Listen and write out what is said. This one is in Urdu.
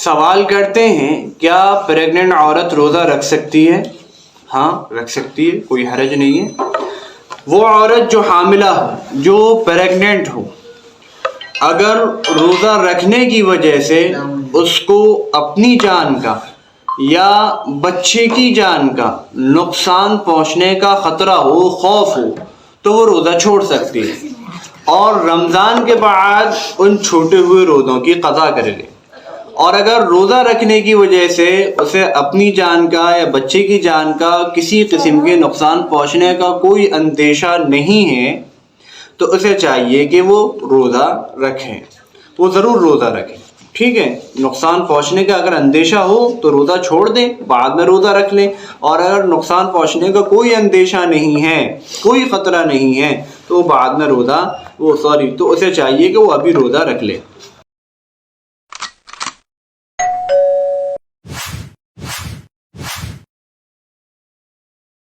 سوال کرتے ہیں کیا پریگننٹ عورت روزہ رکھ سکتی ہے؟ ہاں رکھ سکتی ہے، کوئی حرج نہیں ہے۔ وہ عورت جو حاملہ ہو، جو پریگننٹ ہو، اگر روزہ رکھنے کی وجہ سے اس کو اپنی جان کا یا بچے کی جان کا نقصان پہنچنے کا خطرہ ہو، خوف ہو، تو وہ روزہ چھوڑ سکتی ہے اور رمضان کے بعد ان چھوٹے ہوئے روزوں کی قضا کرے لے۔ اور اگر روزہ رکھنے کی وجہ سے اسے اپنی جان کا یا بچے کی جان کا کسی قسم کے نقصان پہنچنے کا کوئی اندیشہ نہیں ہے تو اسے چاہیے کہ وہ روزہ رکھیں، وہ ضرور روزہ رکھیں، ٹھیک ہے۔ نقصان پہنچنے کا اگر اندیشہ ہو تو روزہ چھوڑ دیں، بعد میں روزہ رکھ لیں، اور اگر نقصان پہنچنے کا کوئی اندیشہ نہیں ہے، کوئی خطرہ نہیں ہے، تو بعد میں تو اسے چاہیے کہ وہ ابھی روزہ رکھ لے۔